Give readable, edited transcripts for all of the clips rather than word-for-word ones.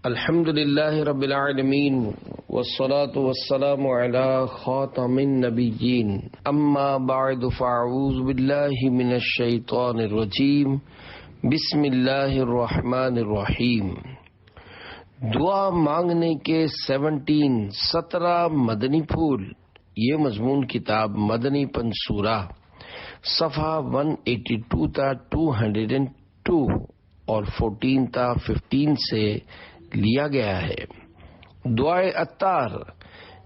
الحمد للہ رب العالمین والصلاة والسلام علی خاتم النبیین اما بعد فاعوذ باللہ من الشیطان الرجیم بسم اللہ الرحمن الرحیم۔ دعا مانگنے کے 17 مدنی پھول، یہ مضمون کتاب مدنی پنصورہ صفحہ 182 تا 202 اور 14 تا 15 سے لیا گیا ہے۔ دعائے عطار،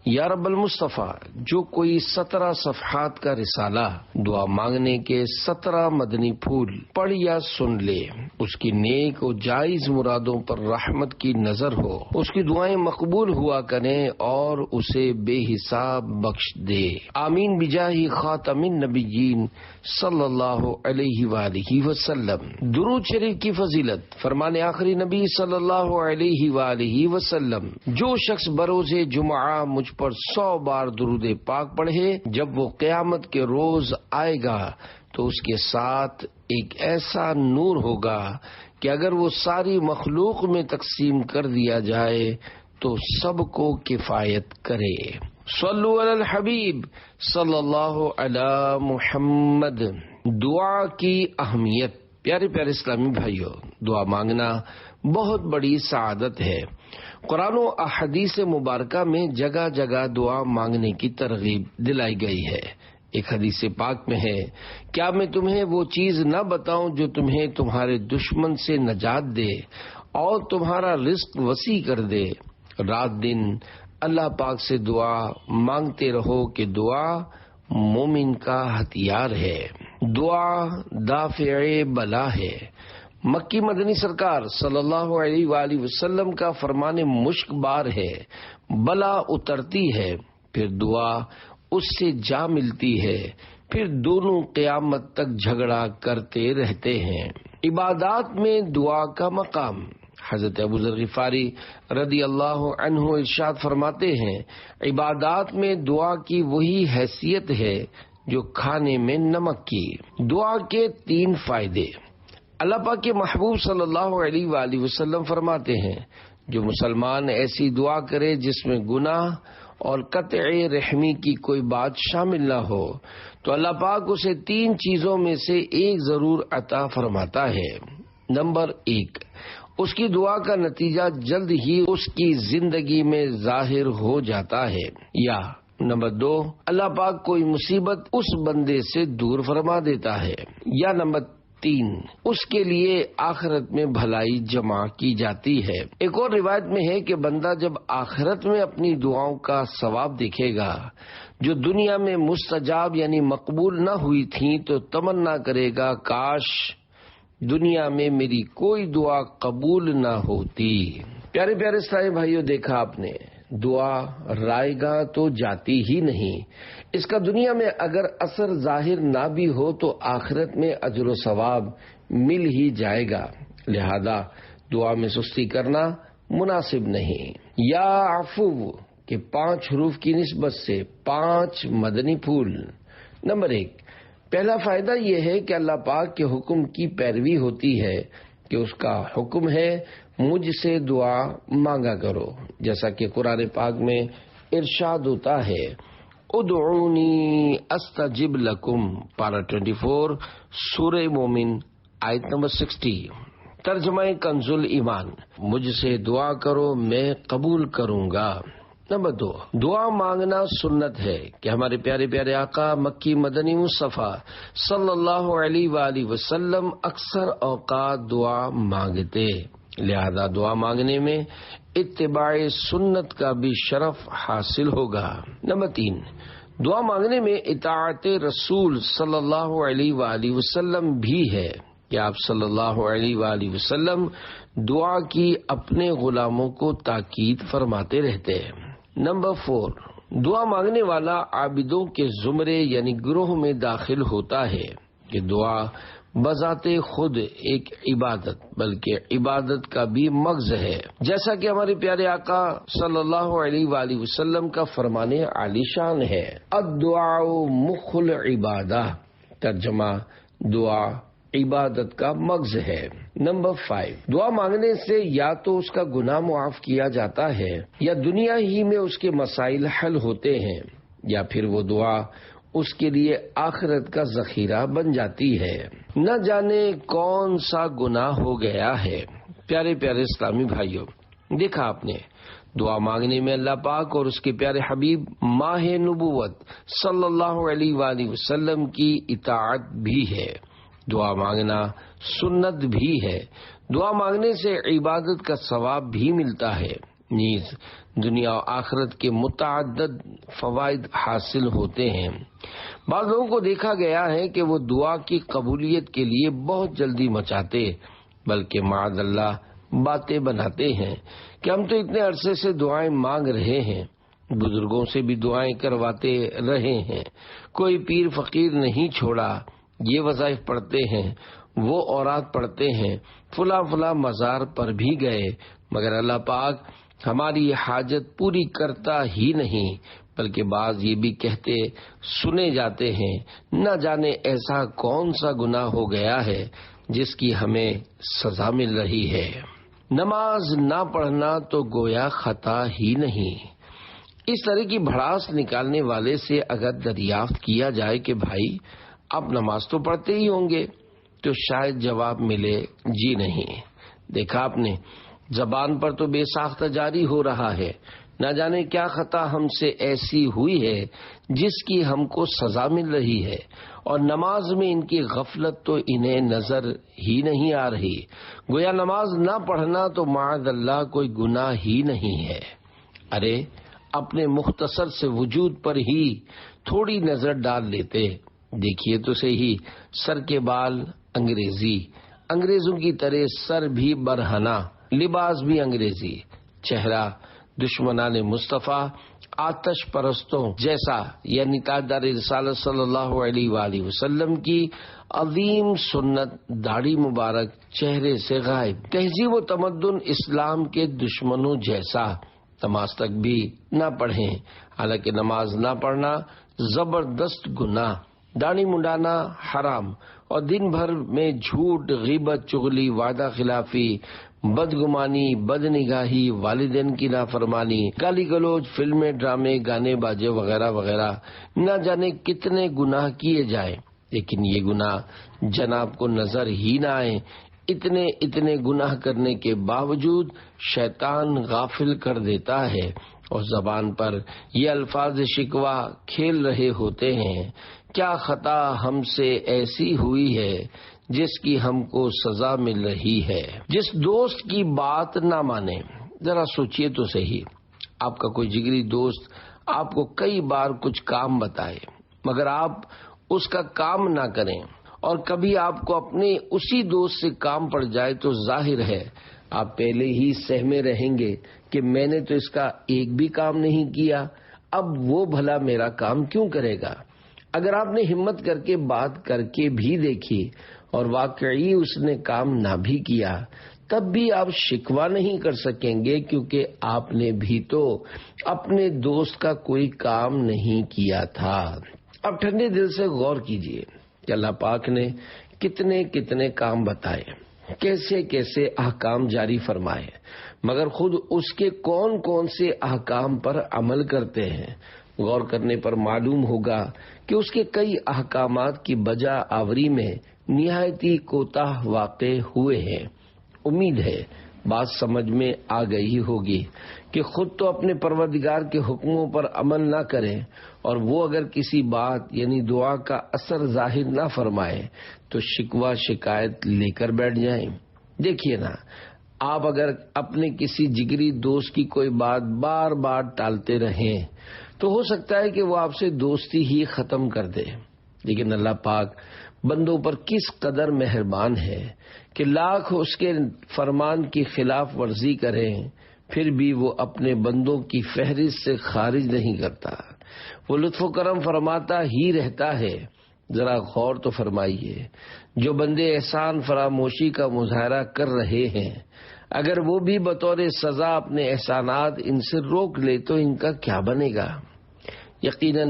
یا رب المصطفیٰ، جو کوئی 17 صفحات کا رسالہ دعا مانگنے کے 17 مدنی پھول پڑھ یا سن لے، اس کی نیک و جائز مرادوں پر رحمت کی نظر ہو، اس کی دعائیں مقبول ہوا کریں اور اسے بے حساب بخش دے۔ آمین بجاہ خاتم النبیین صلی اللہ علیہ وآلہ وسلم۔ درود شریف کی فضیلت، فرمان آخری نبی صلی اللہ علیہ وآلہ وسلم، جو شخص بروز جمعہ مجھ پر 100 بار درود پاک پڑھے، جب وہ قیامت کے روز آئے گا تو اس کے ساتھ ایک ایسا نور ہوگا کہ اگر وہ ساری مخلوق میں تقسیم کر دیا جائے تو سب کو کفایت کرے۔ صلو علی الحبیب صلی اللہ علی محمد۔ دعا کی اہمیت۔ پیارے پیارے اسلامی بھائیوں، دعا مانگنا بہت بڑی سعادت ہے۔ قرآن و احادیث مبارکہ میں جگہ جگہ دعا مانگنے کی ترغیب دلائی گئی ہے۔ ایک حدیث پاک میں ہے، کیا میں تمہیں وہ چیز نہ بتاؤں جو تمہیں تمہارے دشمن سے نجات دے اور تمہارا رزق وسیع کر دے۔ رات دن اللہ پاک سے دعا مانگتے رہو کہ دعا مومن کا ہتھیار ہے، دعا دافع بلا ہے۔ مکی مدنی سرکار صلی اللہ علیہ وآلہ وسلم کا فرمان مشک بار ہے، بلا اترتی ہے، پھر دعا اس سے جا ملتی ہے، پھر دونوں قیامت تک جھگڑا کرتے رہتے ہیں۔ عبادات میں دعا کا مقام۔ حضرت ابو ذر غفاری رضی اللہ عنہ ارشاد فرماتے ہیں، عبادات میں دعا کی وہی حیثیت ہے جو کھانے میں نمک کی۔ دعا کے 3 فائدے۔ اللہ پاک کے محبوب صلی اللہ علیہ وآلہ وسلم فرماتے ہیں، جو مسلمان ایسی دعا کرے جس میں گناہ اور قطع رحمی کی کوئی بات شامل نہ ہو تو اللہ پاک اسے 3 چیزوں میں سے ایک ضرور عطا فرماتا ہے۔ نمبر 1، اس کی دعا کا نتیجہ جلد ہی اس کی زندگی میں ظاہر ہو جاتا ہے، یا نمبر 2، اللہ پاک کوئی مصیبت اس بندے سے دور فرما دیتا ہے، یا نمبر 3، اس کے لیے آخرت میں بھلائی جمع کی جاتی ہے۔ ایک اور روایت میں ہے کہ بندہ جب آخرت میں اپنی دعاؤں کا ثواب دیکھے گا جو دنیا میں مستجاب یعنی مقبول نہ ہوئی تھیں تو تمنا کرے گا کاش دنیا میں میری کوئی دعا قبول نہ ہوتی۔ پیارے پیارے اسلامی بھائیوں، دیکھا آپ نے، دعا رائے گا تو جاتی ہی نہیں، اس کا دنیا میں اگر اثر ظاہر نہ بھی ہو تو آخرت میں اجر و ثواب مل ہی جائے گا، لہذا دعا میں سستی کرنا مناسب نہیں۔ یا عفو کے 5 حروف کی نسبت سے 5 مدنی پھول۔ نمبر 1، پہلا فائدہ یہ ہے کہ اللہ پاک کے حکم کی پیروی ہوتی ہے کہ اس کا حکم ہے مجھ سے دعا مانگا کرو، جیسا کہ قرآن پاک میں ارشاد ہوتا ہے، ادعونی استجب لکم، پارہ 24 سورہ مومن آیت نمبر 60۔ ترجمہ کنز ایمان، مجھ سے دعا کرو میں قبول کروں گا۔ نمبر 2، دعا مانگنا سنت ہے کہ ہمارے پیارے پیارے آقا مکی مدنی مصطفیٰ صلی اللہ علیہ وآلہ وسلم اکثر اوقات دعا مانگتے، لہذا دعا مانگنے میں اتباع سنت کا بھی شرف حاصل ہوگا۔ نمبر 3، دعا مانگنے میں اطاعت رسول صلی اللہ علیہ وآلہ وسلم بھی ہے کہ آپ صلی اللہ علیہ وآلہ وسلم دعا کی اپنے غلاموں کو تاکید فرماتے رہتے ہیں۔ نمبر 4، دعا مانگنے والا عابدوں کے زمرے یعنی گروہ میں داخل ہوتا ہے کہ دعا بذات خود ایک عبادت بلکہ عبادت کا بھی مغز ہے، جیسا کہ ہمارے پیارے آقا صلی اللہ علیہ وآلہ وسلم کا فرمان عالی شان ہے، الدعاء مخ العبادہ۔ ترجمہ، دعا عبادت کا مغز ہے۔ نمبر 5، دعا مانگنے سے یا تو اس کا گناہ معاف کیا جاتا ہے یا دنیا ہی میں اس کے مسائل حل ہوتے ہیں، یا پھر وہ دعا اس کے لیے آخرت کا ذخیرہ بن جاتی ہے۔ نہ جانے کون سا گناہ ہو گیا ہے۔ پیارے پیارے اسلامی بھائیوں، دیکھا آپ نے، دعا مانگنے میں اللہ پاک اور اس کے پیارے حبیب ماہ نبوت صلی اللہ علیہ وآلہ وسلم کی اطاعت بھی ہے۔ دعا مانگنا سنت بھی ہے۔ دعا مانگنے سے عبادت کا ثواب بھی ملتا ہے، نیز دنیا و آخرت کے متعدد فوائد حاصل ہوتے ہیں۔ بعض لوگوں کو دیکھا گیا ہے کہ وہ دعا کی قبولیت کے لیے بہت جلدی مچاتے، بلکہ معاذ اللہ باتیں بناتے ہیں کہ ہم تو اتنے عرصے سے دعائیں مانگ رہے ہیں، بزرگوں سے بھی دعائیں کرواتے رہے ہیں، کوئی پیر فقیر نہیں چھوڑا، یہ وظائف پڑھتے ہیں، وہ اوراد پڑھتے ہیں، فلاں فلاں مزار پر بھی گئے، مگر اللہ پاک ہماری یہ حاجت پوری کرتا ہی نہیں، بلکہ بعض یہ بھی کہتے سنے جاتے ہیں، نہ جانے ایسا کون سا گناہ ہو گیا ہے جس کی ہمیں سزا مل رہی ہے۔ نماز نہ پڑھنا تو گویا خطا ہی نہیں۔ اس طرح کی بھڑاس نکالنے والے سے اگر دریافت کیا جائے کہ بھائی آپ نماز تو پڑھتے ہی ہوں گے، تو شاید جواب ملے جی نہیں۔ دیکھا آپ نے، زبان پر تو بے ساختہ جاری ہو رہا ہے، نہ جانے کیا خطا ہم سے ایسی ہوئی ہے جس کی ہم کو سزا مل رہی ہے، اور نماز میں ان کی غفلت تو انہیں نظر ہی نہیں آ رہی۔ گویا نماز نہ پڑھنا تو معاذ اللہ کوئی گناہ ہی نہیں ہے۔ ارے اپنے مختصر سے وجود پر ہی تھوڑی نظر ڈال لیتے، دیکھیے تو صحیح، سر کے بال انگریزی، انگریزوں کی طرح سر بھی برہنہ، لباس بھی انگریزی، چہرہ دشمنان مصطفیٰ آتش پرستوں جیسا، یعنی تاجدار رسالت صلی اللہ علیہ وآلہ وسلم کی عظیم سنت داڑھی مبارک چہرے سے غائب، تہذیب و تمدن اسلام کے دشمنوں جیسا، نماز تک بھی نہ پڑھیں، حالانکہ نماز نہ پڑھنا زبردست گناہ، داڑھی منڈانا حرام، اور دن بھر میں جھوٹ، غیبت، چغلی، وعدہ خلافی، بدگمانی، بد نگاہی، والدین کی نافرمانی، گالی گلوچ، فلمیں، ڈرامے، گانے باجے وغیرہ وغیرہ، نہ جانے کتنے گناہ کیے جائیں، لیکن یہ گناہ جناب کو نظر ہی نہ آئے۔ اتنے گناہ کرنے کے باوجود شیطان غافل کر دیتا ہے اور زبان پر یہ الفاظ شکوہ کھیل رہے ہوتے ہیں، کیا خطا ہم سے ایسی ہوئی ہے جس کی ہم کو سزا مل رہی ہے۔ جس دوست کی بات نہ مانے، ذرا سوچئے تو صحیح، آپ کا کوئی جگری دوست آپ کو کئی بار کچھ کام بتائے، مگر آپ اس کا کام نہ کریں، اور کبھی آپ کو اپنے اسی دوست سے کام پڑ جائے، تو ظاہر ہے آپ پہلے ہی سہمے رہیں گے کہ میں نے تو اس کا ایک بھی کام نہیں کیا، اب وہ بھلا میرا کام کیوں کرے گا۔ اگر آپ نے ہمت کر کے بات کر کے بھی دیکھی اور واقعی اس نے کام نہ بھی کیا، تب بھی آپ شکوہ نہیں کر سکیں گے، کیونکہ آپ نے بھی تو اپنے دوست کا کوئی کام نہیں کیا تھا۔ اب ٹھنڈے دل سے غور کیجئے کہ اللہ پاک نے کتنے کام بتائے، کیسے کیسے احکام جاری فرمائے، مگر خود اس کے کون سے احکام پر عمل کرتے ہیں۔ غور کرنے پر معلوم ہوگا کہ اس کے کئی احکامات کی بجا آوری میں نہایت ہی کوتاہ واقع ہوئے ہیں۔ امید ہے بات سمجھ میں آ گئی ہوگی کہ خود تو اپنے پروردگار کے حکموں پر عمل نہ کریں، اور وہ اگر کسی بات یعنی دعا کا اثر ظاہر نہ فرمائے تو شکوہ شکایت لے کر بیٹھ جائیں۔ دیکھیے نا، آپ اگر اپنے کسی جگری دوست کی کوئی بات بار بار ٹالتے رہیں تو ہو سکتا ہے کہ وہ آپ سے دوستی ہی ختم کر دے، لیکن اللہ پاک بندوں پر کس قدر مہربان ہے کہ لاکھ اس کے فرمان کی خلاف ورزی کریں، پھر بھی وہ اپنے بندوں کی فہرست سے خارج نہیں کرتا، وہ لطف و کرم فرماتا ہی رہتا ہے۔ ذرا غور تو فرمائیے، جو بندے احسان فراموشی کا مظاہرہ کر رہے ہیں، اگر وہ بھی بطور سزا اپنے احسانات ان سے روک لے تو ان کا کیا بنے گا؟ یقیناً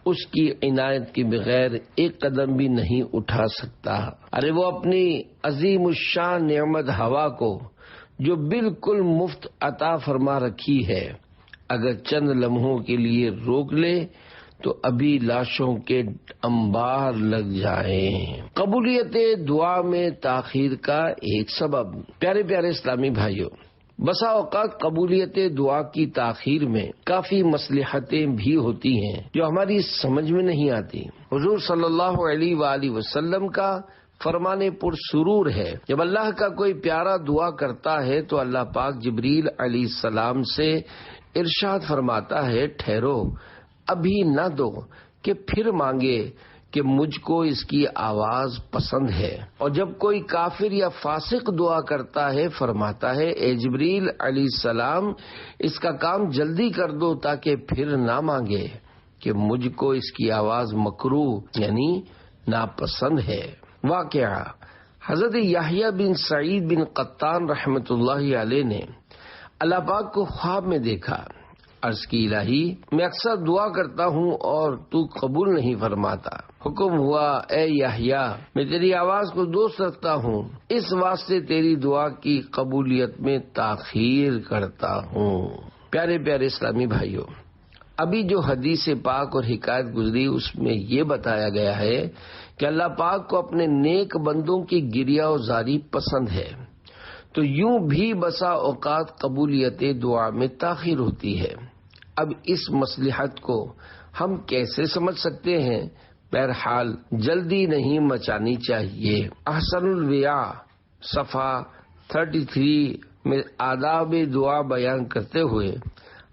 اس کی عنایت کے بغیر ایک قدم بھی نہیں اٹھا سکتا۔ ارے وہ اپنی عظیم الشان نعمت ہوا کو جو بالکل مفت عطا فرما رکھی ہے اگر چند لمحوں کے لیے روک لے تو ابھی لاشوں کے انبار لگ جائیں۔ قبولیت دعا میں تاخیر کا ایک سبب۔ پیارے پیارے اسلامی بھائیوں، بسا اوقات قبولیت دعا کی تاخیر میں کافی مصلحتیں بھی ہوتی ہیں جو ہماری سمجھ میں نہیں آتی۔ حضور صلی اللہ علیہ وآلہ وسلم کا فرمانے پر سرور ہے، جب اللہ کا کوئی پیارا دعا کرتا ہے تو اللہ پاک جبریل علیہ السلام سے ارشاد فرماتا ہے، ٹھہرو، ابھی نہ دو کہ پھر مانگے کہ مجھ کو اس کی آواز پسند ہے۔ اور جب کوئی کافر یا فاسق دعا کرتا ہے فرماتا ہے، اے جبریل علیہ السلام اس کا کام جلدی کر دو تاکہ پھر نہ مانگے کہ مجھ کو اس کی آواز مکروہ یعنی ناپسند ہے۔ واقعہ، حضرت یحییٰ بن سعید بن قطان رحمۃ اللہ علیہ نے اللہ پاک کو خواب میں دیکھا۔ عرض کی، الہی میں اکثر دعا کرتا ہوں اور تو قبول نہیں فرماتا۔ حکم ہوا، اے یحییٰ میں تیری آواز کو دوست رکھتا ہوں، اس واسطے تیری دعا کی قبولیت میں تاخیر کرتا ہوں۔ پیارے پیارے اسلامی بھائیوں، ابھی جو حدیث پاک اور حکایت گزری اس میں یہ بتایا گیا ہے کہ اللہ پاک کو اپنے نیک بندوں کی گریہ و زاری پسند ہے، تو یوں بھی بسا اوقات قبولیت دعا میں تاخیر ہوتی ہے۔ اب اس مصلحت کو ہم کیسے سمجھ سکتے ہیں؟ بہرحال جلدی نہیں مچانی چاہیے۔ احسن الویاء صفحہ 33 میں آداب دعا بیان کرتے ہوئے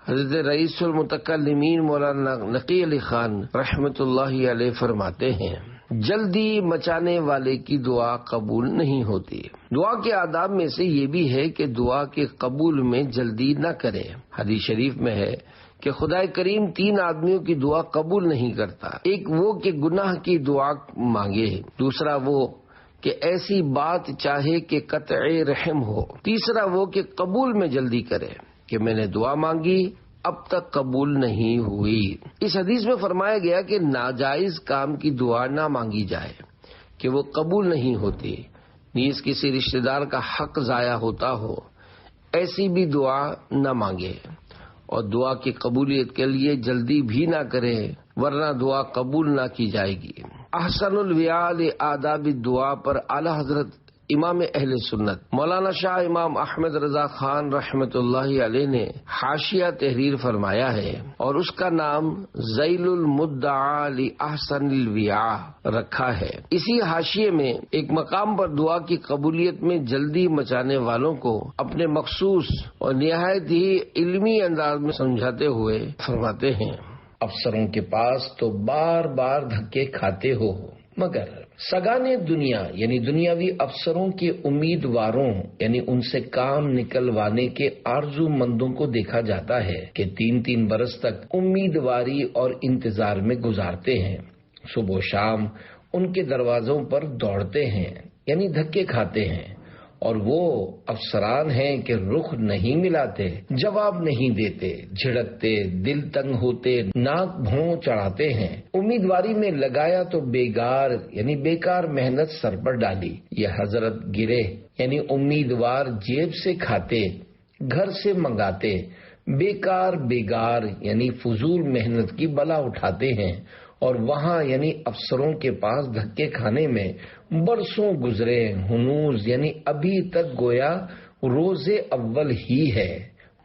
حضرت رئیس المتکلمین مولانا نقی علی خان رحمۃ اللہ علیہ فرماتے ہیں، جلدی مچانے والے کی دعا قبول نہیں ہوتی۔ دعا کے آداب میں سے یہ بھی ہے کہ دعا کے قبول میں جلدی نہ کرے۔ حدیث شریف میں ہے کہ خدا کریم 3 آدمیوں کی دعا قبول نہیں کرتا۔ ایک وہ کہ گناہ کی دعا مانگے، دوسرا وہ کہ ایسی بات چاہے کہ قطع رحم ہو، تیسرا وہ کہ قبول میں جلدی کرے کہ میں نے دعا مانگی اب تک قبول نہیں ہوئی۔ اس حدیث میں فرمایا گیا کہ ناجائز کام کی دعا نہ مانگی جائے کہ وہ قبول نہیں ہوتی، نیز کسی رشتہ دار کا حق ضائع ہوتا ہو، ایسی بھی دعا نہ مانگے، اور دعا کی قبولیت کے لیے جلدی بھی نہ کرے ورنہ دعا قبول نہ کی جائے گی۔ احسن الویاء آداب دعا پر اعلی حضرت امام اہل سنت مولانا شاہ امام احمد رضا خان رحمۃ اللہ علیہ نے حاشیہ تحریر فرمایا ہے اور اس کا نام ذیل المدعا لأحسن الویاء رکھا ہے۔ اسی حاشیے میں ایک مقام پر دعا کی قبولیت میں جلدی مچانے والوں کو اپنے مخصوص اور نہایت ہی علمی انداز میں سمجھاتے ہوئے فرماتے ہیں، افسروں کے پاس تو بار بار دھکے کھاتے ہو، مگر سگانے دنیا یعنی دنیاوی افسروں کے امیدواروں یعنی ان سے کام نکلوانے کے آرزو مندوں کو دیکھا جاتا ہے کہ 3 برس تک امیدواری اور انتظار میں گزارتے ہیں، صبح و شام ان کے دروازوں پر دوڑتے ہیں یعنی دھکے کھاتے ہیں، اور وہ افسران ہیں کہ رخ نہیں ملاتے، جواب نہیں دیتے، جھڑکتے، دل تنگ ہوتے، ناک بھون چڑھاتے ہیں۔ امیدواری میں لگایا تو بیگار یعنی بیکار محنت سر پر ڈالی، یہ حضرت گرے یعنی امیدوار جیب سے کھاتے، گھر سے منگاتے، بیکار بیگار یعنی فضول محنت کی بلا اٹھاتے ہیں، اور وہاں یعنی افسروں کے پاس دھکے کھانے میں برسوں گزرے، ہنوز یعنی ابھی تک گویا روز اول ہی ہے،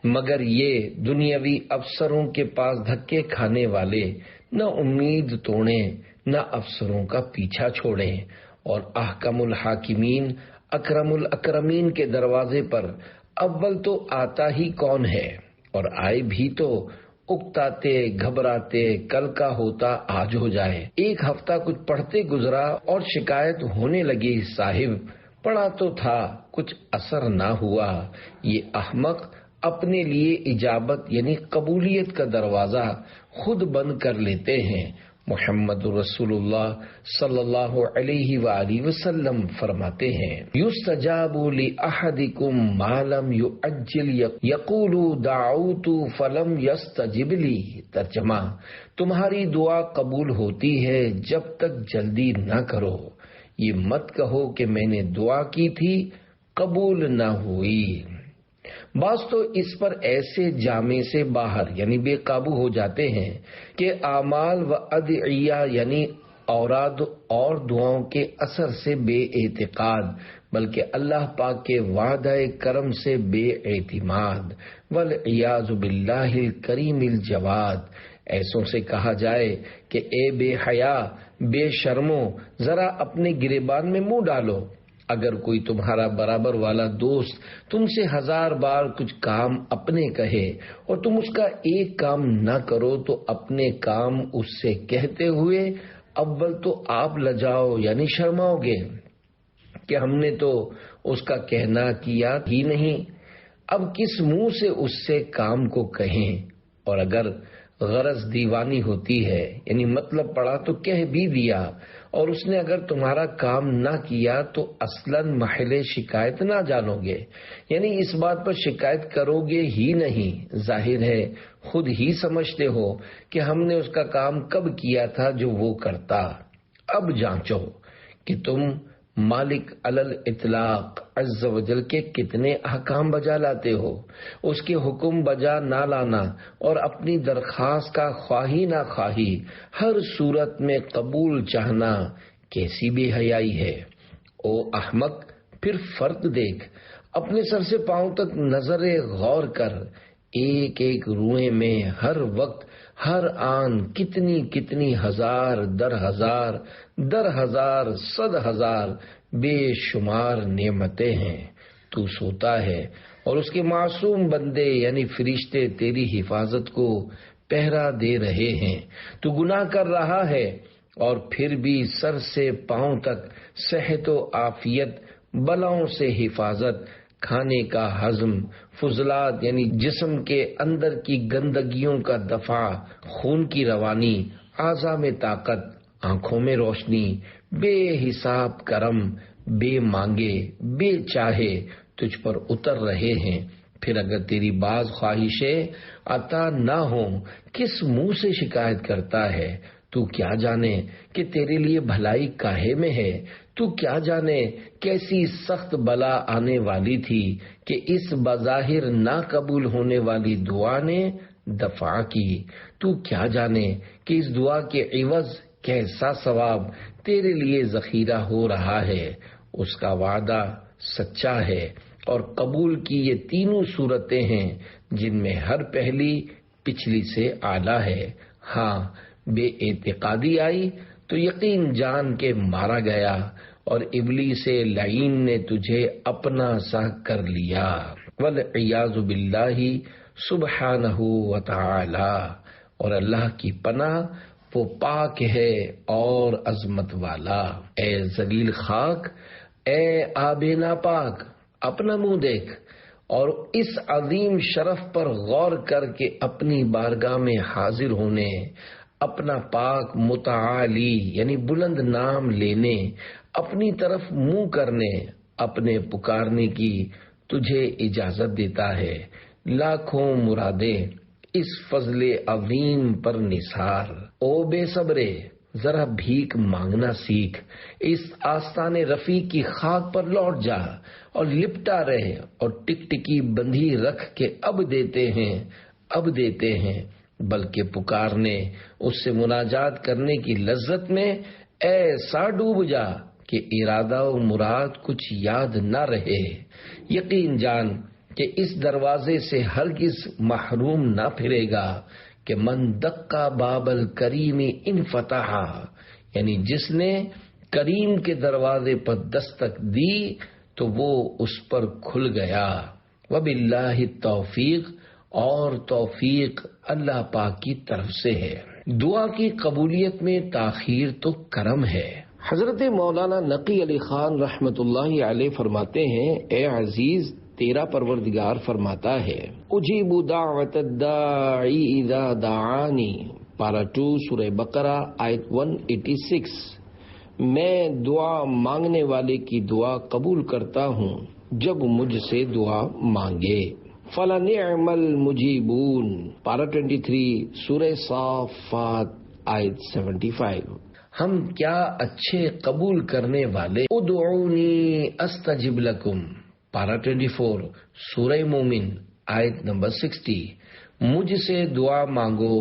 مگر یہ دنیاوی افسروں کے پاس دھکے کھانے والے نہ امید توڑیں نہ افسروں کا پیچھا چھوڑیں، اور احکم الحاکمین اکرم الاکرمین کے دروازے پر اول تو آتا ہی کون ہے، اور آئے بھی تو اکتاتے گھبراتے کل کا ہوتا آج ہو جائے۔ ایک ہفتہ کچھ پڑھتے گزرا اور شکایت ہونے لگی، صاحب پڑھا تو تھا کچھ اثر نہ ہوا۔ یہ احمق اپنے لیے اجابت یعنی قبولیت کا دروازہ خود بند کر لیتے ہیں، محمد رسول اللہ صلی اللہ علیہ وآلہ وسلم فرماتے ہیں یستجاب لأحدکم ما لم یعجل یقول دعوت فلم یستجب لی. ترجمہ: تمہاری دعا قبول ہوتی ہے جب تک جلدی نہ کرو. یہ مت کہو کہ میں نے دعا کی تھی قبول نہ ہوئی. بعض تو اس پر ایسے جامے سے باہر یعنی بے قابو ہو جاتے ہیں کہ اعمال و ادعیہ یعنی اوراد اور دعاؤں کے اثر سے بے اعتقاد بلکہ اللہ پاک کے وعدہ کرم سے بے اعتماد. والعیاذ باللہ الکریم الجواد. ایسوں سے کہا جائے کہ اے بے حیا بے شرمو ذرا اپنے گریبان میں منہ ڈالو. اگر کوئی تمہارا برابر والا دوست تم سے 1000 بار کچھ کام اپنے کہے اور تم اس کا ایک کام نہ کرو تو اپنے کام اس سے کہتے ہوئے اول تو آپ لجاؤ یعنی شرماؤ گے کہ ہم نے تو اس کا کہنا کیا ہی نہیں، اب کس منہ سے اس سے کام کو کہیں. اور اگر غرض دیوانی ہوتی ہے یعنی مطلب پڑا تو کہہ بھی دیا اور اس نے اگر تمہارا کام نہ کیا تو اصلاً محل شکایت نہ جانو گے یعنی اس بات پر شکایت کرو گے ہی نہیں. ظاہر ہے خود ہی سمجھتے ہو کہ ہم نے اس کا کام کب کیا تھا جو وہ کرتا. اب جانچو کہ تم مالک علل اطلاق عز و جل کے کتنے احکام بجا لاتے ہو. اس کے حکم بجا نہ لانا اور اپنی درخواست کا خواہی نہ خواہی ہر صورت میں قبول چاہنا کیسی بے حیائی ہے. او احمق، پھر فرق دیکھ، اپنے سر سے پاؤں تک نظر غور کر. ایک ایک روئے میں ہر وقت ہر آن کتنی کتنی ہزار در ہزار در ہزار صد ہزار بے شمار نعمتیں ہیں. تو سوتا ہے اور اس کے معصوم بندے یعنی فرشتے تیری حفاظت کو پہرا دے رہے ہیں. تو گناہ کر رہا ہے اور پھر بھی سر سے پاؤں تک صحت و عافیت، بلاؤں سے حفاظت، کھانے کا ہضم، فضلات یعنی جسم کے اندر کی گندگیوں کا دفع، خون کی روانی، اعضاء میں طاقت، آنکھوں میں روشنی، بے حساب کرم بے مانگے بے چاہے تجھ پر اتر رہے ہیں. پھر اگر تیری بعض خواہشیں عطا نہ ہوں کس منہ سے شکایت کرتا ہے؟ تو کیا جانے کہ تیرے لیے بھلائی کاہے میں ہے؟ تو کیا جانے کیسی سخت بلا آنے والی تھی کہ اس بظاہر نہ قبول ہونے والی دعا نے دفع کی. تو کیا جانے کہ اس دعا کے عوض کیسا ثواب تیرے لیے ذخیرہ ہو رہا ہے. اس کا وعدہ سچا ہے اور قبول کی یہ تینوں صورتیں ہیں جن میں ہر پہلی پچھلی سے اعلیٰ ہے. ہاں، بے اعتقادی آئی تو یقین جان کے مارا گیا اور ابلیس لعین نے تجھے اپنا سا کر لیا. والعیاذ باللہ سبحانہ وتعالی. اور اللہ کی پناہ، وہ پاک ہے اور عظمت والا. اے ذلیل خاک، اے آب ناپاک، اپنا منہ دیکھ اور اس عظیم شرف پر غور کر کے اپنی بارگاہ میں حاضر ہونے، اپنا پاک متعالی یعنی بلند نام لینے، اپنی طرف منہ کرنے، اپنے پکارنے کی تجھے اجازت دیتا ہے. لاکھوں مرادیں اس فضل عظیم پر نثار. او بے صبرے، ذرا بھیک مانگنا سیکھ. اس آستان رفیع کی خاک پر لوٹ جا اور لپٹا رہے اور ٹکٹکی بندھی رکھ کے اب دیتے ہیں بلکہ پکارنے، اس سے مناجات کرنے کی لذت میں ایسا ڈوب جا کہ ارادہ و مراد کچھ یاد نہ رہے. یقین جان کہ اس دروازے سے ہرگز محروم نہ پھرے گا کہ من دقا باب الکریم ان فتح، یعنی جس نے کریم کے دروازے پر دستک دی تو وہ اس پر کھل گیا. وباللہ التوفیق، اور توفیق اللہ پاک کی طرف سے ہے. دعا کی قبولیت میں تاخیر تو کرم ہے. حضرت مولانا نقی علی خان رحمت اللہ علیہ فرماتے ہیں، اے عزیز، تیرا پروردگار فرماتا ہے، اجیب دعوت الداعی اذا دعانی، پارہ 2 سورہ بقرہ آیت 186۔ میں دعا مانگنے والے کی دعا قبول کرتا ہوں جب مجھ سے دعا مانگے۔ فَلَنِعْمَ الْمُجِيبُونَ پارہ 23 سورہ صافات آیت 75۔ ہم کیا اچھے قبول کرنے والے۔ ادعونی استجب لکم پارہ 24 سورہ مومن آیت نمبر 60۔ مجھ سے دعا مانگو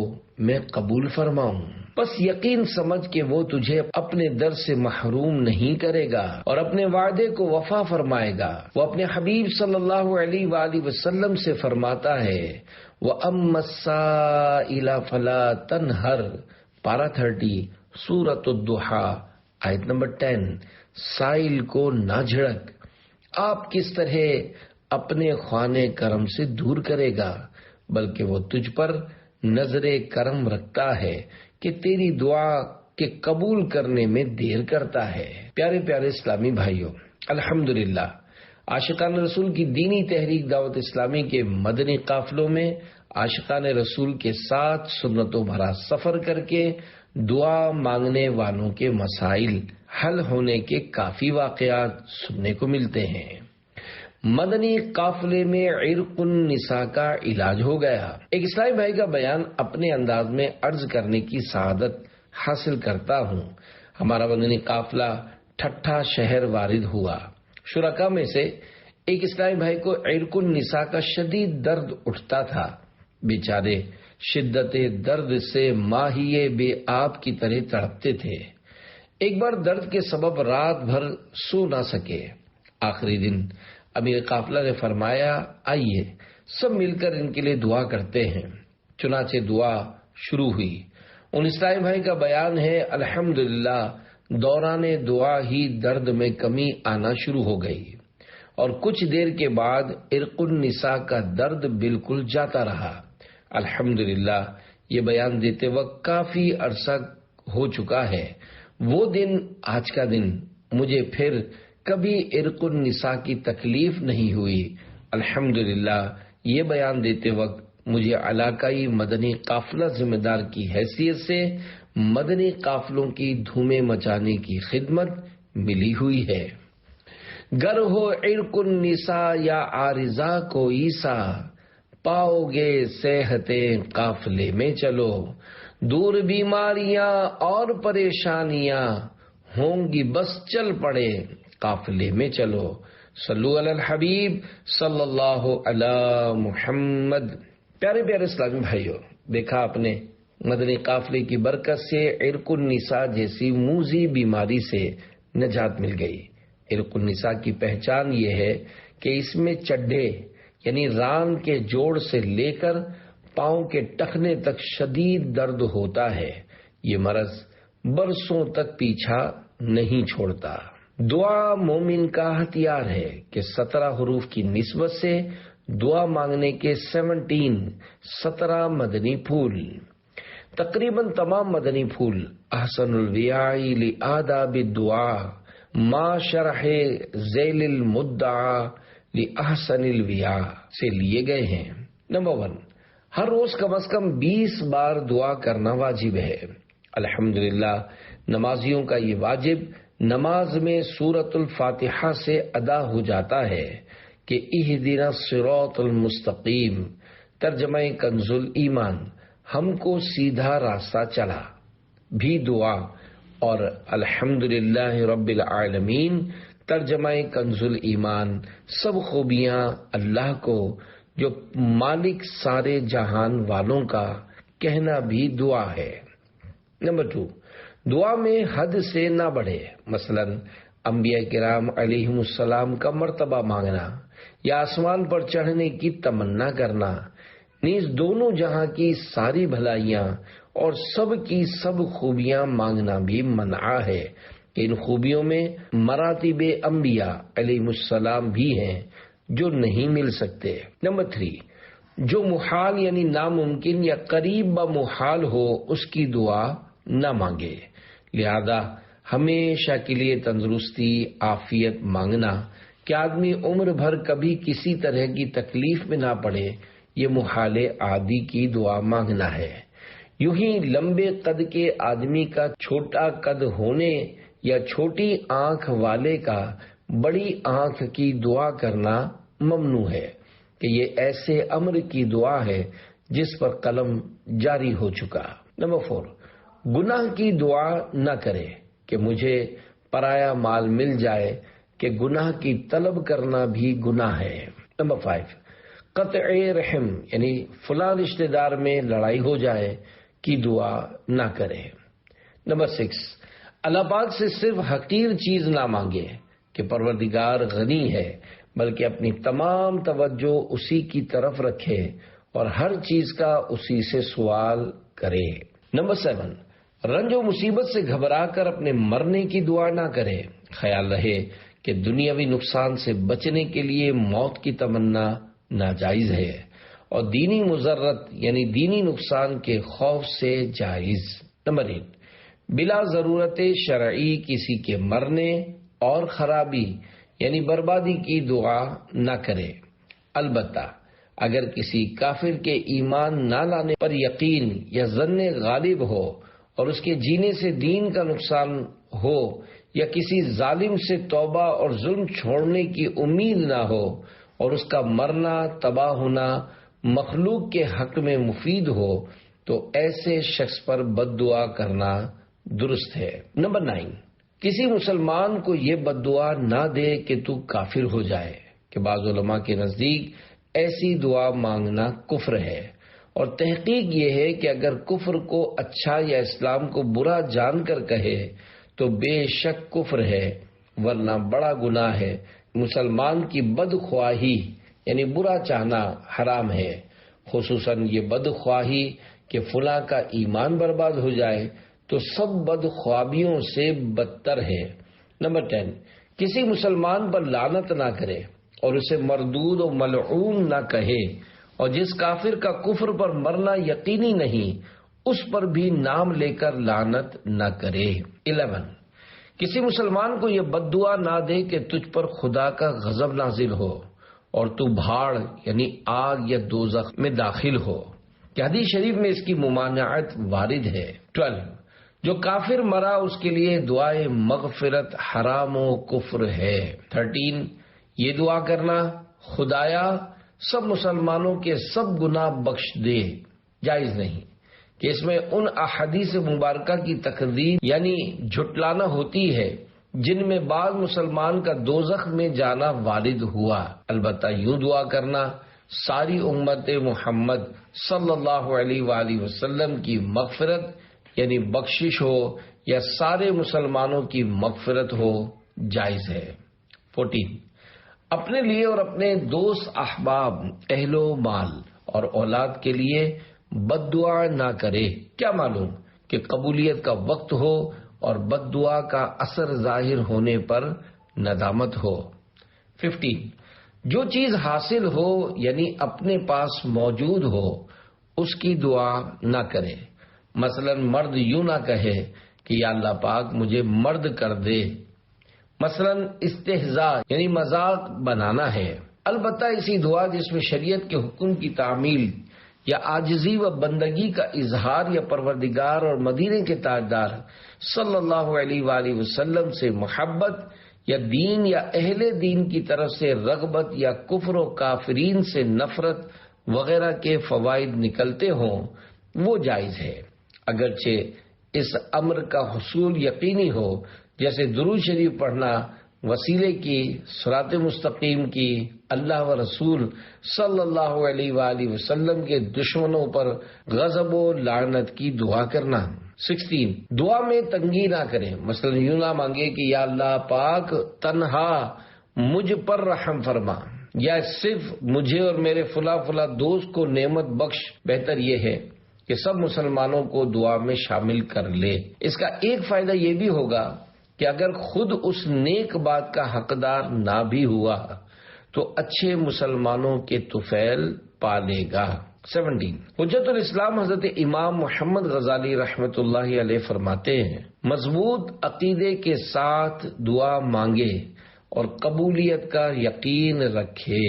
میں قبول فرماؤں۔ بس یقین سمجھ کہ وہ تجھے اپنے در سے محروم نہیں کرے گا اور اپنے وعدے کو وفا فرمائے گا۔ وہ اپنے حبیب صلی اللہ علیہ وآلہ وسلم سے فرماتا ہے وَأَمَّا السَّائِلَ فَلَا تَنْهَرْ پارہ 30 سورۃ الضحیٰ آیت نمبر 10۔ سائل کو نہ جھڑک، آپ کس طرح اپنے خوانے کرم سے دور کرے گا، بلکہ وہ تجھ پر نظر کرم رکھتا ہے کہ تیری دعا کے قبول کرنے میں دیر کرتا ہے۔ پیارے پیارے اسلامی بھائیوں، الحمدللہ عاشقان رسول کی دینی تحریک دعوت اسلامی کے مدنی قافلوں میں عاشقان رسول کے ساتھ سنتوں بھرا سفر کر کے دعا مانگنے والوں کے مسائل حل ہونے کے کافی واقعات سننے کو ملتے ہیں۔ مدنی قافلے میں عرق النساء کا علاج ہو گیا۔ ایک اسلامی بھائی کا بیان اپنے انداز میں عرض کرنے کی سعادت حاصل کرتا ہوں۔ ہمارا مدنی قافلہ ٹھٹھا شہر وارد ہوا۔ شرکا میں سے ایک اسلامی بھائی کو عرق النساء کا شدید درد اٹھتا تھا۔ بیچارے شدت درد سے ماہیے بے آب کی طرح تڑپتے تھے۔ ایک بار درد کے سبب رات بھر سو نہ سکے۔ آخری دن امیر قافلہ نے فرمایا آئیے سب مل کر ان کے لیے دعا کرتے ہیں۔ چنانچہ دعا شروع ہوئی۔ ان اسلامی بھائی کا بیان ہے الحمدللہ دوران دعا ہی درد میں کمی آنا شروع ہو گئی اور کچھ دیر کے بعد عرق النساء کا درد بالکل جاتا رہا۔ الحمدللہ یہ بیان دیتے وقت کافی عرصہ ہو چکا ہے۔ وہ دن آج کا دن مجھے پھر کبھی عرق النساء کی تکلیف نہیں ہوئی۔ الحمدللہ یہ بیان دیتے وقت مجھے علاقائی مدنی قافلہ ذمہ دار کی حیثیت سے مدنی قافلوں کی دھومیں مچانے کی خدمت ملی ہوئی ہے۔ گر ہو عرق النساء یا عارضہ کو عیسا، پاؤ گے صحتیں قافلے میں چلو، دور بیماریاں اور پریشانیاں ہوں گی بس چل پڑے قافلے میں چلو۔ صلو علی الحبیب صلی اللہ علی محمد۔ پیارے پیارے اسلامی بھائیوں، دیکھا آپ نے مدنی قافلے کی برکت سے عرق النساء جیسی موذی بیماری سے نجات مل گئی۔ عرق النساء کی پہچان یہ ہے کہ اس میں چڈھے یعنی ران کے جوڑ سے لے کر پاؤں کے ٹخنے تک شدید درد ہوتا ہے۔ یہ مرض برسوں تک پیچھا نہیں چھوڑتا۔ دعا مومن کا ہتھیار ہے کہ 17 حروف کی نسبت سے دعا مانگنے کے 17 مدنی پھول۔ تقریباً تمام مدنی پھول احسن الویاء لآداب الدعاء ما شرح ذیل المدعا لأحسن الویاء سے لیے گئے ہیں۔ نمبر 1، ہر روز کم از کم 20 بار دعا کرنا واجب ہے۔ الحمدللہ نمازیوں کا یہ واجب نماز میں سورۃ الفاتحہ سے ادا ہو جاتا ہے کہ اہدنا الصراط المستقیم، ترجمہ کنز ایمان، ہم کو سیدھا راستہ چلا بھی دعا، اور الحمدللہ رب العالمین، ترجمہ کنز ایمان، سب خوبیاں اللہ کو جو مالک سارے جہان والوں کا، کہنا بھی دعا ہے۔ نمبر 2، دعا میں حد سے نہ بڑھے، مثلا انبیاء کرام علیہم السلام کا مرتبہ مانگنا یا آسمان پر چڑھنے کی تمنا کرنا، نیز دونوں جہاں کی ساری بھلائیاں اور سب کی سب خوبیاں مانگنا بھی منع ہے۔ ان خوبیوں میں مراتب انبیاء علیہم السلام بھی ہیں جو نہیں مل سکتے۔ نمبر 3، جو محال یعنی ناممکن یا قریب بمحال ہو اس کی دعا نہ مانگے۔ لہذا ہمیشہ کے لیے تندرستی، عافیت مانگنا کہ آدمی عمر بھر کبھی کسی طرح کی تکلیف میں نہ پڑے، یہ محال عادی کی دعا مانگنا ہے۔ یوں ہی لمبے قد کے آدمی کا چھوٹا قد ہونے یا چھوٹی آنکھ والے کا بڑی آنکھ کی دعا کرنا ممنوع ہے کہ یہ ایسے امر کی دعا ہے جس پر قلم جاری ہو چکا۔ نمبر 4، گناہ کی دعا نہ کرے کہ مجھے پرایا مال مل جائے، کہ گناہ کی طلب کرنا بھی گناہ ہے۔ نمبر 5، قطع رحم یعنی فلاں رشتہ دار میں لڑائی ہو جائے کی دعا نہ کرے۔ نمبر 6، اللہ پاک سے صرف حقیر چیز نہ مانگے کہ پروردگار غنی ہے، بلکہ اپنی تمام توجہ اسی کی طرف رکھے اور ہر چیز کا اسی سے سوال کرے۔ نمبر 7، رنج و مصیبت سے گھبرا کر اپنے مرنے کی دعا نہ کرے، خیال رہے کہ دنیاوی نقصان سے بچنے کے لیے موت کی تمنا ناجائز ہے اور دینی مضرت یعنی دینی نقصان کے خوف سے جائز۔ نمبر 8، بلا ضرورت شرعی کسی کے مرنے اور خرابی یعنی بربادی کی دعا نہ کرے، البتہ اگر کسی کافر کے ایمان نہ لانے پر یقین یا ظن غالب ہو اور اس کے جینے سے دین کا نقصان ہو یا کسی ظالم سے توبہ اور ظلم چھوڑنے کی امید نہ ہو اور اس کا مرنا تباہ ہونا مخلوق کے حق میں مفید ہو تو ایسے شخص پر بد دعا کرنا درست ہے۔ نمبر 9، کسی مسلمان کو یہ بد دعا نہ دے کہ تو کافر ہو جائے، کہ بعض علماء کے نزدیک ایسی دعا مانگنا کفر ہے، اور تحقیق یہ ہے کہ اگر کفر کو اچھا یا اسلام کو برا جان کر کہے تو بے شک کفر ہے، ورنہ بڑا گناہ ہے۔ مسلمان کی بدخواہی یعنی برا چاہنا حرام ہے، خصوصاً یہ بدخواہی کہ فلاں کا ایمان برباد ہو جائے تو سب بدخوابیوں سے بدتر ہے۔ نمبر 10، کسی مسلمان پر لعنت نہ کرے اور اسے مردود و ملعون نہ کہے، اور جس کافر کا کفر پر مرنا یقینی نہیں اس پر بھی نام لے کر لعنت نہ کرے۔ 11، کسی مسلمان کو یہ بد دعا نہ دے کہ تجھ پر خدا کا غضب نازل ہو اور تو بھاڑ یعنی آگ یا دوزخ میں داخل ہو، کہ حدیث شریف میں اس کی ممانعت وارد ہے۔ 12، جو کافر مرا اس کے لیے دعائے مغفرت حرام و کفر ہے۔ 13، یہ دعا کرنا خدایا سب مسلمانوں کے سب گناہ بخش دے جائز نہیں، کہ اس میں ان احادیث مبارکہ کی تکذیب یعنی جھٹلانا ہوتی ہے جن میں بعض مسلمان کا دوزخ میں جانا وارد ہوا۔ البتہ یوں دعا کرنا ساری امت محمد صلی اللہ علیہ وآلہ وسلم کی مغفرت یعنی بخشش ہو یا سارے مسلمانوں کی مغفرت ہو جائز ہے۔ 14، اپنے لیے اور اپنے دوست احباب اہل و مال اور اولاد کے لیے بد دعا نہ کرے، کیا معلوم کہ قبولیت کا وقت ہو اور بد دعا کا اثر ظاہر ہونے پر ندامت ہو۔ 15، جو چیز حاصل ہو یعنی اپنے پاس موجود ہو اس کی دعا نہ کرے، مثلا مرد یوں نہ کہے کہ یا اللہ پاک مجھے مرد کر دے، مثلا استہزاء یعنی مذاق بنانا ہے۔ البتہ ایسی دعا جس میں شریعت کے حکم کی تعمیل یا عاجزی و بندگی کا اظہار یا پروردگار اور مدینے کے تاجدار صلی اللہ علیہ وآلہ وسلم سے محبت یا دین یا اہل دین کی طرف سے رغبت یا کفر و کافرین سے نفرت وغیرہ کے فوائد نکلتے ہوں وہ جائز ہے، اگرچہ اس امر کا حصول یقینی ہو، جیسے درود شریف پڑھنا، وسیلے کی، صراط مستقیم کی، اللہ و رسول صلی اللہ علیہ وآلہ وسلم کے دشمنوں پر غضب و لعنت کی دعا کرنا۔ 16، دعا میں تنگی نہ کریں، مثلا یوں نہ مانگے کہ یا اللہ پاک تنہا مجھ پر رحم فرما، یا صرف مجھے اور میرے فلاں فلاں دوست کو نعمت بخش۔ بہتر یہ ہے کہ سب مسلمانوں کو دعا میں شامل کر لے۔ اس کا ایک فائدہ یہ بھی ہوگا کہ اگر خود اس نیک بات کا حقدار نہ بھی ہوا تو اچھے مسلمانوں کے طفیل پالے گا۔ 17، حجت الاسلام حضرت امام محمد غزالی رحمۃ اللہ علیہ فرماتے ہیں مضبوط عقیدے کے ساتھ دعا مانگے اور قبولیت کا یقین رکھے۔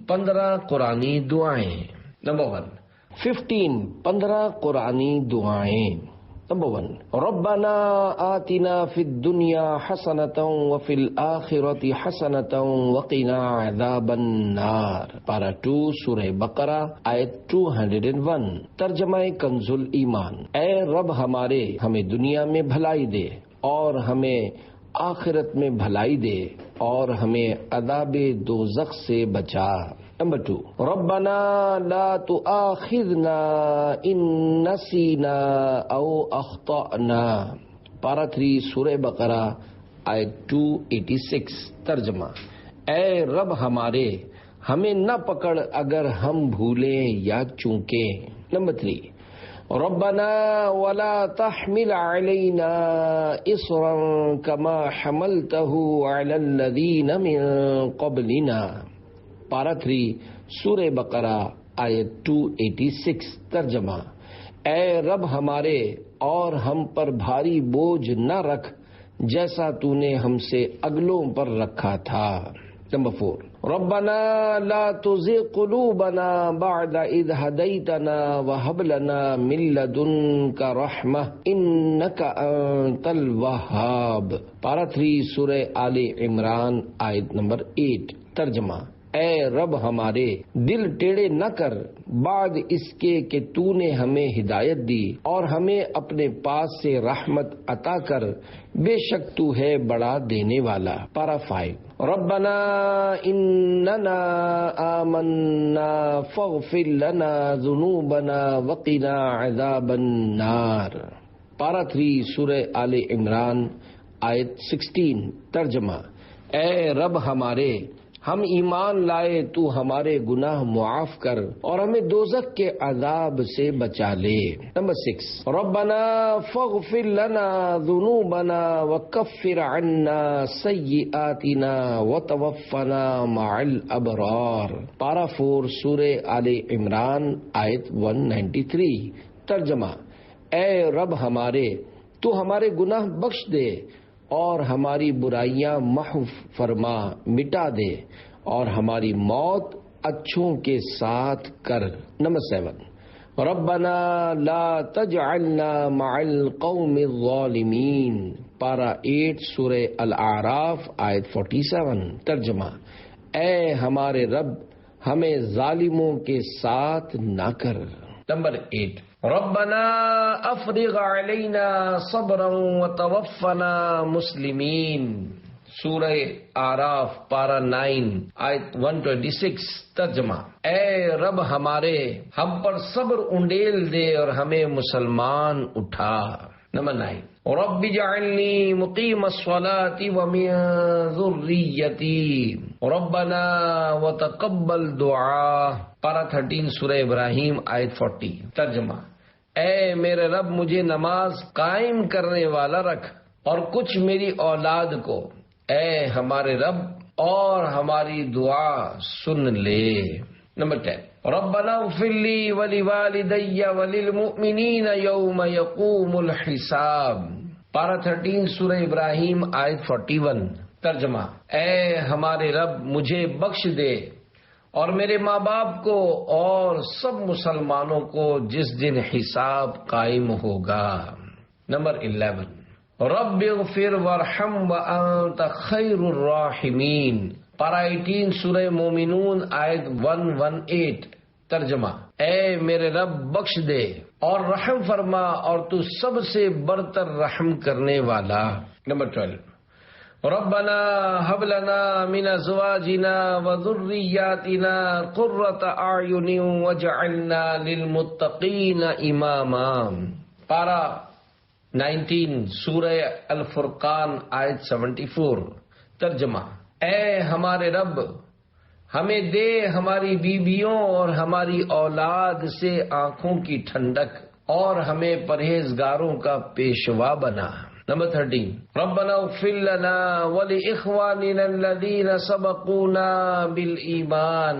15 قرآنی دعائیں۔ نمبر 1، 15 قرآنی دعائیں۔ نمبر 1، ربنا آتنا فی الدنیا حسنۃ وفی الآخرۃ حسنۃ وقنا عذاب النار۔ پارہ 2 سورہ بقرہ آیت 201۔ ترجمہ کنز الایمان۔ اے رب ہمارے، ہمیں دنیا میں بھلائی دے اور ہمیں آخرت میں بھلائی دے اور ہمیں عذاب دوزخ سے بچا۔ نمبر 2، ربنا لا تؤاخذنا ان نسینا او اخطأنا۔ پارہ 3 سورہ بقرہ آیت 286۔ ترجمہ، اے رب ہمارے، ہمیں نہ پکڑ اگر ہم بھولیں یا چونکیں۔ نمبر 3، ربنا ولا تحمل علينا اصرا كما حملته على الذين من قبلنا۔ پارہ 3 سورہ بقرہ آیت 286۔ ترجمہ، اے رب ہمارے، اور ہم پر بھاری بوجھ نہ رکھ جیسا تو نے ہم سے اگلوں پر رکھا تھا۔ نمبر 4، ربنا لا تزغ قلوبنا بعد اذ هديتنا وهب لنا من لدنك رحمة انك انت الوهاب۔ پارہ 3 سورہ آل عمران آیت نمبر 8۔ ترجمہ، اے رب ہمارے، دل ٹیڑے نہ کر بعد اس کے کہ تو نے ہمیں ہدایت دی اور ہمیں اپنے پاس سے رحمت عطا کر، بے شک تو ہے بڑا دینے والا۔ پارہ 5، ربنا اننا آمنا فاغفر لنا ذنوبنا وقنا عذاب النار۔ پارہ 3 سورہ آل عمران آیت 16۔ ترجمہ، اے رب ہمارے، ہم ایمان لائے، تو ہمارے گناہ معاف کر اور ہمیں دوزخ کے عذاب سے بچا لے۔ نمبر 6، ربنا فاغفر لنا ذنوبنا وکفر عنا سیئاتنا وتوفنا مع الابرار۔ پارہ 4 سورہ آل عمران آیت 193۔ ترجمہ، اے رب ہمارے، تو ہمارے گناہ بخش دے اور ہماری برائیاں محو فرما، مٹا دے اور ہماری موت اچھوں کے ساتھ کر۔ نمبر 7، ربنا لا تجعلنا مع القوم الظالمین۔ پارہ 8 سورہ الاعراف آیت 47۔ ترجمہ، اے ہمارے رب، ہمیں ظالموں کے ساتھ نہ کر۔ نمبر 8، ربنا افرغ علینا صبرا وتوفنا مسلمین۔ سورہ اعراف پارہ 9 آیت 126۔ ترجمہ، اے رب ہمارے، ہم پر صبر انڈیل دے اور ہمیں مسلمان اٹھا۔ نمبر 9، رب اجعلنی مقیم الصلاۃ ومن ذریتی ربنا وتقبل دعاء۔ پارہ 13 سورہ ابراہیم آیت 40۔ ترجمہ، اے میرے رب، مجھے نماز قائم کرنے والا رکھ اور کچھ میری اولاد کو، اے ہمارے رب، اور ہماری دعا سن لے۔ نمبر 10، ربنا اغفر لی ولوالدی وللمؤمنین یوم یقوم الحساب۔ پارہ 13 سورہ ابراہیم آیت 41۔ ترجمہ، اے ہمارے رب، مجھے بخش دے اور میرے ماں باپ کو اور سب مسلمانوں کو جس دن حساب قائم ہوگا۔ نمبر 11، رب اغفر وارحم وانت خیر الراحمین۔ پارہ 18 سورہ مومنون آیت 118۔ ترجمہ، اے میرے رب، بخش دے اور رحم فرما اور تو سب سے برتر رحم کرنے والا۔ نمبر 12، ربنا هب لنا من ازواجنا وذرياتنا قرة اعین واجعلنا للمتقین اماما۔ پارہ 19 سورہ الفرقان آیت 74۔ ترجمہ، اے ہمارے رب، ہمیں دے ہماری بیویوں اور ہماری اولاد سے آنکھوں کی ٹھنڈک اور ہمیں پرہیزگاروں کا پیشوا بنا۔ نمبر 13، ربنا اغفر لنا ولاخواننا الذين سبقونا بالایمان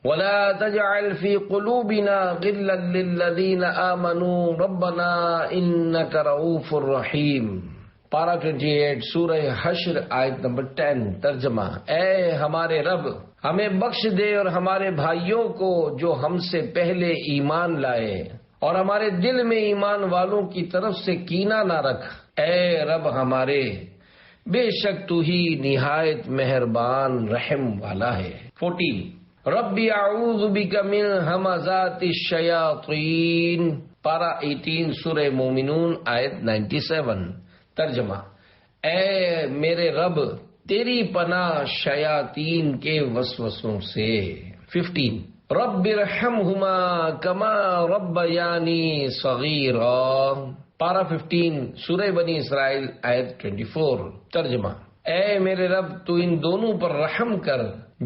ولا تجعل في قلوبنا غلا للذين آمنوا ربنا انك رؤوف رحیم۔ پارہ 28 سورہ حشر آیت نمبر 10۔ ترجمہ، اے ہمارے رب، ہمیں بخش دے اور ہمارے بھائیوں کو جو ہم سے پہلے ایمان لائے، اور ہمارے دل میں ایمان والوں کی طرف سے کینہ نہ رکھ، اے رب ہمارے، بے شک تو ہی نہایت مہربان رحم والا ہے۔ 14 ربی اعوذ بک من ہمزات الشیاطین، پارہ 18 سورہ مومنون آیت 97۔ ترجمہ، اے میرے رب تیری پناہ شیاطین کے وسوسوں سے۔ 15 رب ارحمہما کما ربیانی صغیرا، پارہ 15 سورہ بنی اسرائیل آیت 24۔ ترجمہ، اے میرے رب تو ان دونوں پر رحم کر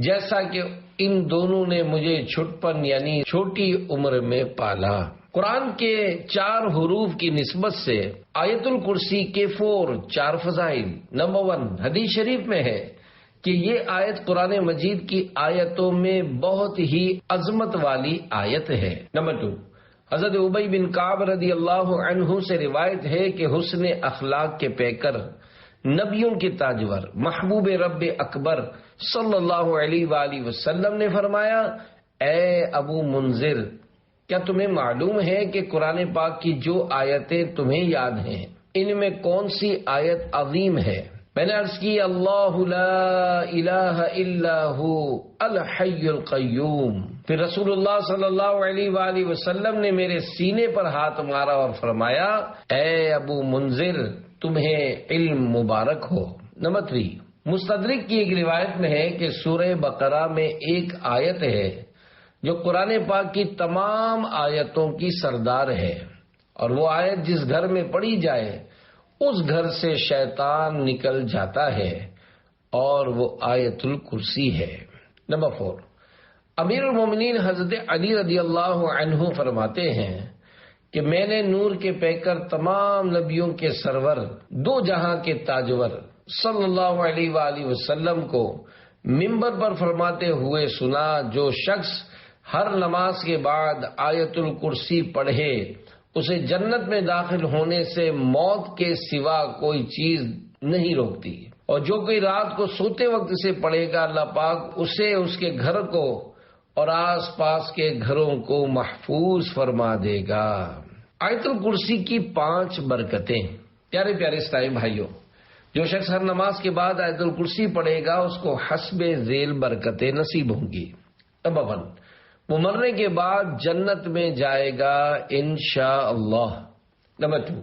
جیسا کہ ان دونوں نے مجھے چھٹپن یعنی چھوٹی عمر میں پالا۔ قرآن کے 4 حروف کی نسبت سے آیت الکرسی کے 4 فضائل۔ نمبر 1، حدیث شریف میں ہے کہ یہ آیت قرآن مجید کی آیتوں میں بہت ہی عظمت والی آیت ہے۔ نمبر 2، حضرت ابی بن کعب رضی اللہ عنہ سے روایت ہے کہ حسن اخلاق کے پیکر، نبیوں کے تاجور، محبوب رب اکبر صلی اللہ علیہ وآلہ وسلم نے فرمایا، اے ابو منذر، کیا تمہیں معلوم ہے کہ قرآن پاک کی جو آیتیں تمہیں یاد ہیں ان میں کون سی آیت عظیم ہے؟ میں نے عرض کی، اللہ لا الہ الا ہو الحی القیوم۔ پھر رسول اللہ صلی اللہ علیہ وآلہ وسلم نے میرے سینے پر ہاتھ مارا اور فرمایا، اے ابو منذر، تمہیں علم مبارک ہو۔ نمبر 3، مستدرک کی ایک روایت میں ہے کہ سورہ بقرہ میں ایک آیت ہے جو قرآن پاک کی تمام آیتوں کی سردار ہے، اور وہ آیت جس گھر میں پڑھی جائے اس گھر سے شیطان نکل جاتا ہے، اور وہ آیت الکرسی ہے۔ نمبر 4، امیر المومنین حضرت علی رضی اللہ عنہ فرماتے ہیں کہ میں نے نور کے پیکر تمام نبیوں کے سرور، 2 جہاں کے تاجور صلی اللہ علیہ وآلہ وسلم کو منبر پر فرماتے ہوئے سنا، جو شخص ہر نماز کے بعد آیت الکرسی پڑھے اسے جنت میں داخل ہونے سے موت کے سوا کوئی چیز نہیں روکتی، اور جو کوئی رات کو سوتے وقت اسے پڑھے گا اللہ پاک اسے، اس کے گھر کو اور آس پاس کے گھروں کو محفوظ فرما دے گا۔ آیت الکرسی کی 5 برکتیں۔ پیارے پیارے اسلامی بھائیوں، جو شخص ہر نماز کے بعد آیت الکرسی پڑھے گا اس کو حسب ذیل برکتیں نصیب ہوں گی۔ نمبر 1، وہ مرنے کے بعد جنت میں جائے گا انشاءاللہ۔ نمبر 2،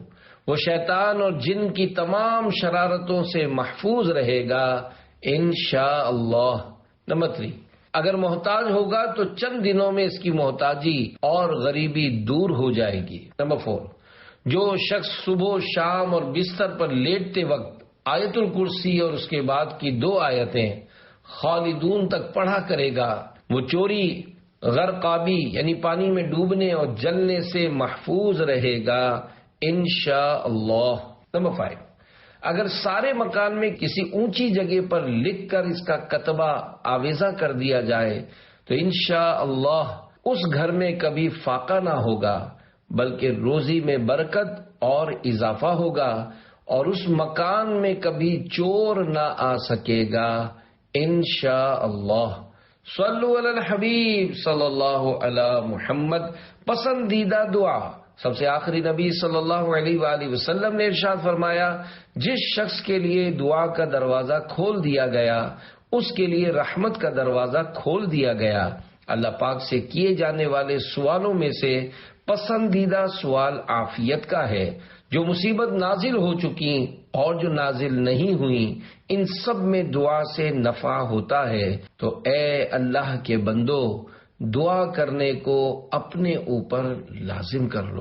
وہ شیطان اور جن کی تمام شرارتوں سے محفوظ رہے گا انشاءاللہ۔ نمبر 3، اگر محتاج ہوگا تو چند دنوں میں اس کی محتاجی اور غریبی دور ہو جائے گی۔ نمبر 4، جو شخص صبح شام اور بستر پر لیٹتے وقت آیت الکرسی اور اس کے بعد کی 2 آیتیں خالدون تک پڑھا کرے گا، وہ چوری، غرقابی یعنی پانی میں ڈوبنے اور جلنے سے محفوظ رہے گا انشاءاللہ۔ نمبر 5، اگر سارے مکان میں کسی اونچی جگہ پر لکھ کر اس کا کتبہ آویزہ کر دیا جائے تو انشاءاللہ اس گھر میں کبھی فاقہ نہ ہوگا بلکہ روزی میں برکت اور اضافہ ہوگا، اور اس مکان میں کبھی چور نہ آ سکے گا انشاءاللہ۔ صلو علی الحبیب صلی اللہ علی محمد۔ پسندیدہ دعا، سب سے آخری نبی صلی اللہ علیہ وآلہ وسلم نے ارشاد فرمایا، جس شخص کے لیے دعا کا دروازہ کھول دیا گیا اس کے لیے رحمت کا دروازہ کھول دیا گیا۔ اللہ پاک سے کیے جانے والے سوالوں میں سے پسندیدہ سوال عافیت کا ہے۔ جو مصیبت نازل ہو چکی اور جو نازل نہیں ہوئی ان سب میں دعا سے نفع ہوتا ہے۔ تو اے اللہ کے بندو، دعا کرنے کو اپنے اوپر لازم کر لو۔